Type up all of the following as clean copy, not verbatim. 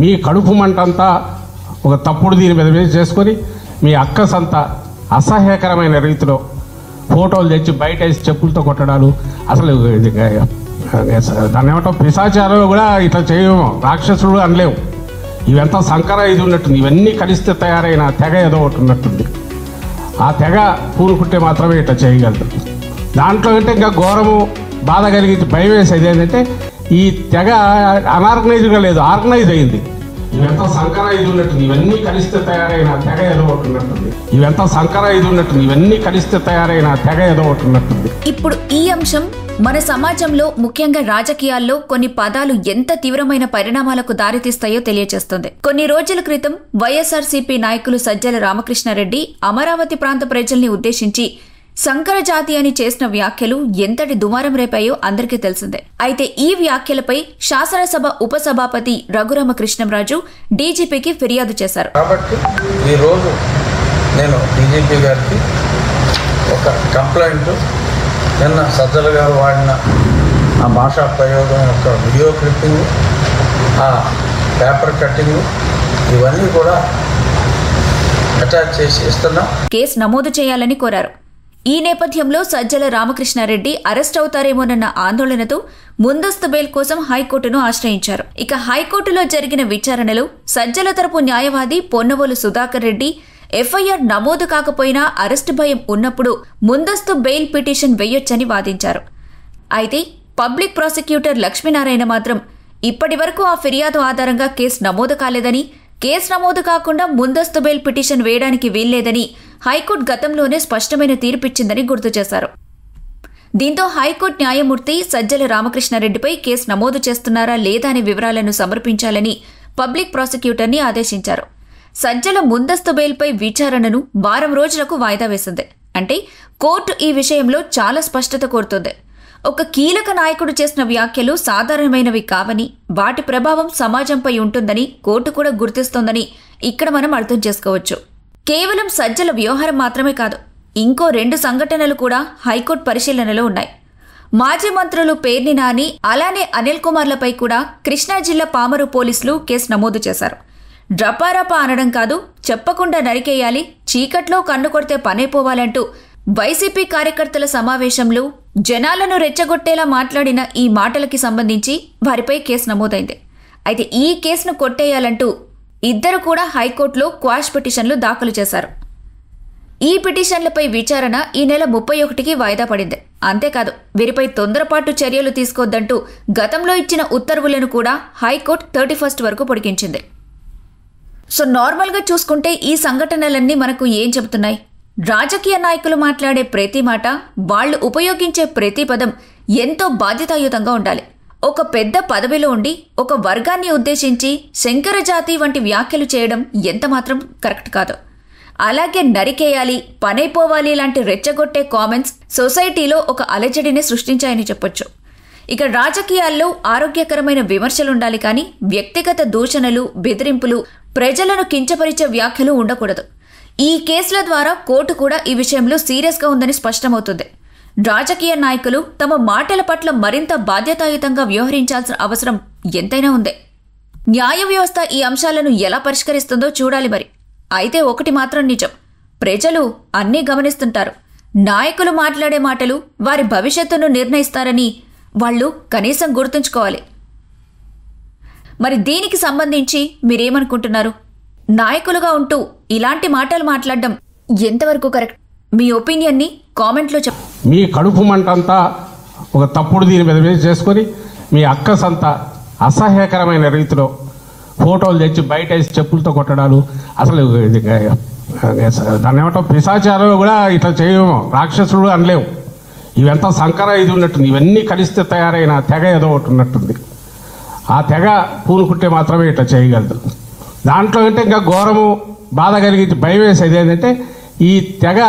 మీ కడుపు మంటంతా ఒక తప్పుడు దీని మీద చేసుకొని మీ అక్కసంతా అసహ్యకరమైన రీతిలో ఫోటోలు తెచ్చి బయట వేసి చెప్పులతో కొట్టడాలు, అసలు దాన్ని ఏమంటాం పిశాచాలు కూడా ఇట్లా చేయము, రాక్షసుడు అనలేము. ఇవంతా సంకర ఇది ఉన్నట్టుంది. ఇవన్నీ కలిస్తే తయారైన తెగ ఏదో ఒకటి ఉన్నట్టుంది. ఆ తెగ పూనుకుంటే మాత్రమే ఇట్లా చేయగలదు. దాంట్లో అంటే ఇంకా ఘోరము బాధ కలిగించి భయం వేసేది ఏంటంటే ఈ తెగ అనార్గనైజ్గా లేదు, ఆర్గనైజ్ అయింది. ఇవంతా సంకర ఇది ఉన్నట్టుంది. ఇవన్నీ కలిస్తే తయారైన తెగ ఏదో ఒకటి ఉన్నట్టుంది. ఇవంతా సంకర ఇది ఉన్నట్టుంది. ఇవన్నీ కలిస్తే తయారైన తెగ ఏదో ఒకటి ఉన్నట్టుంది. ఇప్పుడు ఈ అంశం మన సమాజంలో ముఖ్యంగా రాజకీయాల్లో కొన్ని పదాలు ఎంత తీవ్రమైన పరిణామాలకు దారితీస్తాయో తెలియజేస్తుంది. కొన్ని రోజుల క్రితం వైఎస్ఆర్సీపీ నాయకులు సజ్జల రామకృష్ణారెడ్డి అమరావతి ప్రాంత ప్రజల్ని ఉద్దేశించి సంకర జాతి అని చేసిన వ్యాఖ్యలు ఎంతటి దుమారం రేపాయో అందరికీ తెలిసిందే. అయితే ఈ వ్యాఖ్యలపై శాసనసభ ఉపసభాపతి రఘురామకృష్ణంరాజు డీజీపీకి ఫిర్యాదు చేశారు. కాబట్టి ఈ రోజు నేను డీజీపీ గారికి ఒక కంప్లైంట్, నిన్న సజ్జల గారు వాడిన ఆ భాషా ప్రయోగం యొక్క వీడియో క్లిప్పింగ్, ఆ పేపర్ కట్టింగ్, ఇవన్నీ కూడా అటాచ్ చేసి ఇస్తున్నాం. కేసు నమోదు చేయాలని కోరారు. ఈ నేపథ్యంలో సజ్జల రామకృష్ణారెడ్డి అరెస్ట్ అవుతారేమోనన్న ఆందోళనతో ముందస్తు బెయిల్ కోసం హైకోర్టును ఆశ్రయించారు. ఇక హైకోర్టులో జరిగిన విచారణలో సజ్జల తరపు న్యాయవాది పొన్నవోలు సుధాకర్ రెడ్డి ఎఫ్ఐఆర్ నమోదు కాకపోయినా అరెస్టు భయం ఉన్నప్పుడు ముందస్తు బెయిల్ పిటిషన్ వేయొచ్చని వాదించారు. అయితే పబ్లిక్ ప్రాసిక్యూటర్ లక్ష్మీనారాయణ మాత్రం ఇప్పటి వరకు ఆ ఫిర్యాదు ఆధారంగా కేసు నమోదు కాలేదని, కేసు నమోదు కాకుండా ముందస్తు బెయిల్ పిటిషన్ వేయడానికి వీల్లేదని హైకోర్టు గతంలోనే స్పష్టమైన తీర్పిచ్చిందని గుర్తు చేశారు. దీంతో హైకోర్టు న్యాయమూర్తి సజ్జల రామకృష్ణారెడ్డిపై కేసు నమోదు చేస్తున్నారా లేదా అనే వివరాలను సమర్పించాలని పబ్లిక్ ప్రాసిక్యూటర్ని ఆదేశించారు. సజ్జల ముందస్తు బెయిల్పై విచారణను వారం రోజులకు వాయిదా వేసింది. అంటే కోర్టు ఈ విషయంలో చాలా స్పష్టత కోరుతోంది. ఒక కీలక నాయకుడు చేసిన వ్యాఖ్యలు సాధారణమైనవి కావని, వాటి ప్రభావం సమాజంపై ఉంటుందని కోర్టు కూడా గుర్తిస్తోందని ఇక్కడ మనం అర్థం చేసుకోవచ్చు. కేవలం సజ్జల వ్యవహారం మాత్రమే కాదు, ఇంకో 2 సంఘటనలు కూడా హైకోర్టు పరిశీలనలో ఉన్నాయి. మాజీ మంత్రులు పేర్ని నాని, అలానే అనిల్ కుమార్లపై కూడా కృష్ణా జిల్లా పామరు పోలీసులు కేసు నమోదు చేశారు. డ్రపారపా అనడం కాదు, చెప్పకుండా నరికేయాలి, చీకట్లో కన్ను కొడితే పనైపోవాలంటూ వైసీపీ కార్యకర్తల సమావేశంలో జనాలను రెచ్చగొట్టేలా మాట్లాడిన ఈ మాటలకి సంబంధించి వారిపై కేసు నమోదైంది. అయితే ఈ కేసును కొట్టేయాలంటూ ఇద్దరు కూడా హైకోర్టులో క్వాష్ పిటిషన్లు దాఖలు చేశారు. ఈ పిటిషన్లపై విచారణ ఈ నెల 31కి వాయిదా పడింది. అంతేకాదు, వీరిపై తొందరపాటు చర్యలు తీసుకోవద్దంటూ గతంలో ఇచ్చిన ఉత్తర్వులను కూడా హైకోర్టు 31 వరకు పొడిగించింది. సో నార్మల్గా చూసుకుంటే ఈ సంఘటనలన్నీ మనకు ఏం చెబుతున్నాయి? రాజకీయ నాయకులు మాట్లాడే ప్రతి మాట, వాళ్లు ఉపయోగించే ప్రతి పదం ఎంతో బాధ్యతాయుతంగా ఉండాలి. ఒక పెద్ద పదవిలో ఉండి ఒక వర్గాన్ని ఉద్దేశించి శంకర జాతి వంటి వ్యాఖ్యలు చేయడం ఎంతమాత్రం కరెక్ట్ కాదు. అలాగే నరికేయాలి, పనైపోవాలి లాంటి రెచ్చగొట్టే కామెంట్స్ సొసైటీలో ఒక అలజడిని సృష్టించాయని చెప్పొచ్చు. ఇక రాజకీయాల్లో ఆరోగ్యకరమైన విమర్శలుండాలి కానీ వ్యక్తిగత దూషణలు, బెదిరింపులు, ప్రజలను కించపరిచే వ్యాఖ్యలు ఉండకూడదు. ఈ కేసుల ద్వారా కోర్టు కూడా ఈ విషయంలో సీరియస్గా ఉందని స్పష్టమవుతుంది. రాజకీయ నాయకులు తమ మాటల పట్ల మరింత బాధ్యతాయుతంగా వ్యవహరించాల్సిన అవసరం ఎంతైనా ఉంది. న్యాయ వ్యవస్థ ఈ అంశాలను ఎలా పరిష్కరిస్తుందో చూడాలి మరి. అయితే ఒకటి మాత్రం నిజం, ప్రజలు అన్నీ గమనిస్తుంటారు. నాయకులు మాట్లాడే మాటలు వారి భవిష్యత్తును నిర్ణయిస్తారని వాళ్ళు కనీసం గుర్తుంచుకోవాలి. మరి దీనికి సంబంధించి మీరేమనుకుంటున్నారు? నాయకులుగా ఉంటూ ఇలాంటి మాటలు మాట్లాడడం ఎంతవరకు కరెక్ట్? మీ ఒపీనియన్ని కామెంట్లో మీ కడుపు మంటంతా ఒక తప్పుడు దీని మీద చేసుకొని మీ అక్కసంతా అసహ్యకరమైన రీతిలో ఫోటోలు తెచ్చి బయట వేసి చెప్పులతో కొట్టడాలు, అసలు దాన్ని ఏమంటాం పిశాచాలు కూడా ఇట్లా చేయము, రాక్షసుడు అనలేము. ఇవంతా సంకర ఇది ఉన్నట్టుంది. ఇవన్నీ కలిస్తే తయారైన తెగ ఏదో ఒకటి ఉన్నట్టుంది. ఆ తెగ పూనుకుంటే మాత్రమే ఇట్లా చేయగలదు. దాంట్లో అంటే ఇంకా ఘోరము బాధ కలిగించి భయం వేసేది ఏంటంటే ఈ తెగ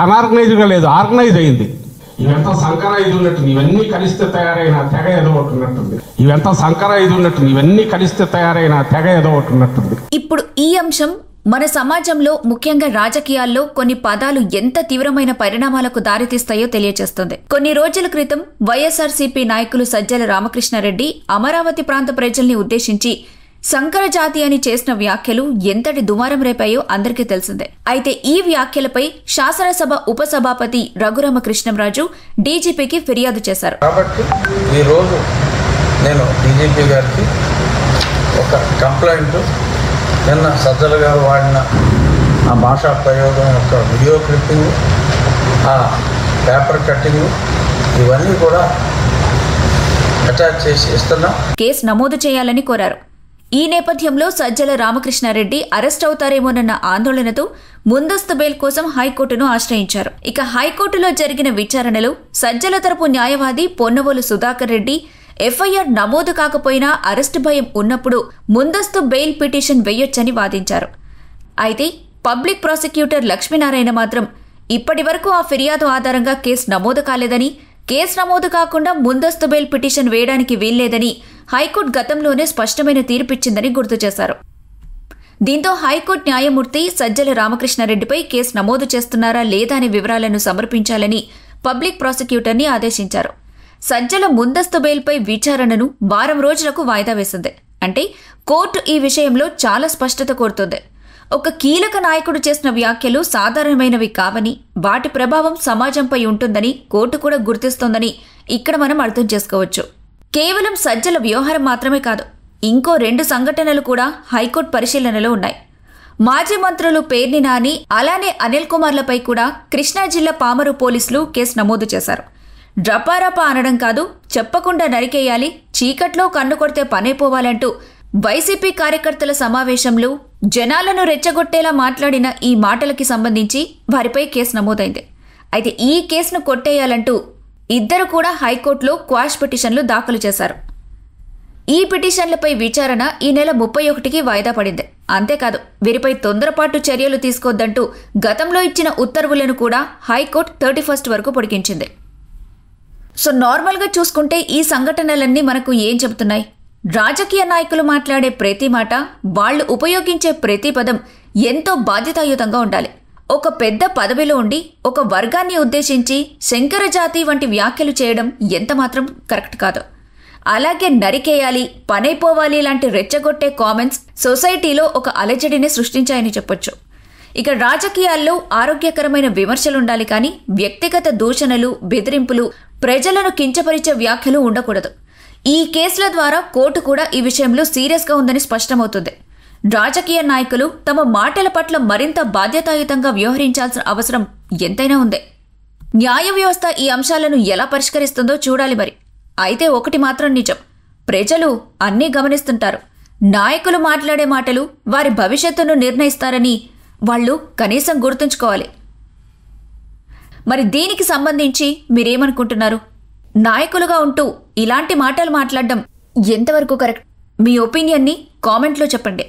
అనార్గనైజ్గా లేదు, ఆర్గనైజ్ అయింది. ఇవంతా సంకర ఇది ఉన్నట్టుంది. ఇవన్నీ కలిస్తే తయారైన తెగ ఏదో ఒకటి ఉన్నట్టుంది. ఇవంతా సంకర ఇది ఉన్నట్టుంది. ఇవన్నీ కలిస్తే తయారైన తెగ ఏదో ఒకటి ఉన్నట్టుంది. ఇప్పుడు ఈ అంశం మన సమాజంలో ముఖ్యంగా రాజకీయాల్లో కొన్ని పదాలు ఎంత తీవ్రమైన పరిణామాలకు దారితీస్తాయో తెలియజేస్తుంది. కొన్ని రోజుల క్రితం వైఎస్ఆర్సీపీ నాయకులు సజ్జల రామకృష్ణారెడ్డి అమరావతి ప్రాంత ప్రజల్ని ఉద్దేశించి సంకర జాతి అని చేసిన వ్యాఖ్యలు ఎంతటి దుమారం రేపాయో అందరికీ తెలిసిందే. అయితే ఈ వ్యాఖ్యలపై శాసనసభ ఉపసభాపతి రఘురామకృష్ణంరాజు డీజీపీకి ఫిర్యాదు చేశారు. కాబట్టి ఈరోజు నేను డీజీపీ గారికి ఒక కంప్లైంట్, నిన్న సజ్జల గారు వాడిన ఆ భాషా ప్రయోగం యొక్క వీడియో క్లిప్పింగ్, ఆ పేపర్ కట్టింగ్, ఇవన్నీ కూడా అటాచ్ చేసి ఇస్తున్నాం. కేసు నమోదు చేయాలని కోరారు. ఈ నేపథ్యంలో సజ్జల రామకృష్ణారెడ్డి అరెస్ట్ అవుతారేమోనన్న ఆందోళనతో ముందస్తు బెయిల్ కోసం హైకోర్టును ఆశ్రయించారు. ఇక హైకోర్టులో జరిగిన విచారణలో సజ్జల తరపు న్యాయవాది పొన్నవోలు సుధాకర్ రెడ్డి ఎఫ్ఐఆర్ నమోదు కాకపోయినా అరెస్టు భయం ఉన్నప్పుడు ముందస్తు బెయిల్ పిటిషన్ వేయొచ్చని వాదించారు. అయితే పబ్లిక్ ప్రాసిక్యూటర్ లక్ష్మీనారాయణ మాత్రం ఇప్పటి వరకు ఆ ఫిర్యాదు ఆధారంగా కేసు నమోదు కాలేదని, కేసు నమోదు కాకుండా ముందస్తు బెయిల్ పిటిషన్ వేయడానికి వీల్లేదని హైకోర్టు గతంలోనే స్పష్టమైన తీర్పిచ్చిందని గుర్తు చేశారు. దీంతో హైకోర్టు న్యాయమూర్తి సజ్జల రామకృష్ణారెడ్డిపై కేసు నమోదు చేస్తున్నారా లేదా అనే వివరాలను సమర్పించాలని పబ్లిక్ ప్రాసిక్యూటర్ని ఆదేశించారు. సజ్జల ముందస్తు బెయిల్పై విచారణను వారం రోజులకు వాయిదా వేసింది. అంటే కోర్టు ఈ విషయంలో చాలా స్పష్టత కోరుతోంది. ఒక కీలక నాయకుడు చేసిన వ్యాఖ్యలు సాధారణమైనవి కావని, వాటి ప్రభావం సమాజంపై ఉంటుందని కోర్టు కూడా గుర్తిస్తోందని ఇక్కడ మనం అర్థం చేసుకోవచ్చు. కేవలం సజ్జల వ్యవహారం మాత్రమే కాదు, ఇంకో 2 సంఘటనలు కూడా హైకోర్టు పరిశీలనలో ఉన్నాయి. మాజీ మంత్రులు పేర్ని నాని, అలానే అనిల్ కుమార్లపై కూడా కృష్ణా జిల్లా పామరు పోలీసులు కేసు నమోదు చేశారు. డ్రపారపా అనడం కాదు, చెప్పకుండా నరికేయాలి, చీకట్లో కన్ను కొడితే పనైపోవాలంటూ వైసీపీ కార్యకర్తల సమావేశంలో జనాలను రెచ్చగొట్టేలా మాట్లాడిన ఈ మాటలకి సంబంధించి వారిపై కేసు నమోదైంది. అయితే ఈ కేసును కొట్టేయాలంటూ ఇద్దరు కూడా హైకోర్టులో క్వాష్ పిటిషన్లు దాఖలు చేశారు. ఈ పిటిషన్లపై విచారణ ఈ నెల 31కి వాయిదా పడింది. అంతేకాదు, వీరిపై తొందరపాటు చర్యలు తీసుకోవద్దంటూ గతంలో ఇచ్చిన ఉత్తర్వులను కూడా హైకోర్టు 31 వరకు పొడిగించింది. సో నార్మల్గా చూసుకుంటే ఈ సంఘటనలన్నీ మనకు ఏం చెబుతున్నాయి? రాజకీయ నాయకులు మాట్లాడే ప్రతి మాట, వాళ్లు ఉపయోగించే ప్రతి పదం ఎంతో బాధ్యతాయుతంగా ఉండాలి. ఒక పెద్ద పదవిలో ఉండి ఒక వర్గాన్ని ఉద్దేశించి శంకర జాతి వంటి వ్యాఖ్యలు చేయడం ఎంతమాత్రం కరెక్ట్ కాదు. అలాగే నరికేయాలి, పనైపోవాలి లాంటి రెచ్చగొట్టే కామెంట్స్ సొసైటీలో ఒక అలజడిని సృష్టించాయని చెప్పొచ్చు. ఇక రాజకీయాల్లో ఆరోగ్యకరమైన విమర్శలుండాలి కానీ వ్యక్తిగత దూషణలు, బెదిరింపులు, ప్రజలను కించపరిచే వ్యాఖ్యలు ఉండకూడదు. ఈ కేసుల ద్వారా కోర్టు కూడా ఈ విషయంలో సీరియస్గా ఉందని స్పష్టమవుతుంది. రాజకీయ నాయకులు తమ మాటల పట్ల మరింత బాధ్యతాయుతంగా వ్యవహరించాల్సిన అవసరం ఎంతైనా ఉంది. న్యాయ వ్యవస్థ ఈ అంశాలను ఎలా పరిష్కరిస్తుందో చూడాలి మరి. అయితే ఒకటి మాత్రం నిజం, ప్రజలు అన్నీ గమనిస్తుంటారు. నాయకులు మాట్లాడే మాటలు వారి భవిష్యత్తును నిర్ణయిస్తారని వాళ్ళు కనీసం గుర్తుంచుకోవాలి. మరి దీనికి సంబంధించి మీరేమనుకుంటున్నారు? నాయకులుగా ఉంటూ ఇలాంటి మాటలు మాట్లాడడం ఎంతవరకు కరెక్ట్? మీ ఒపీనియన్ని కామెంట్లో చెప్పండి.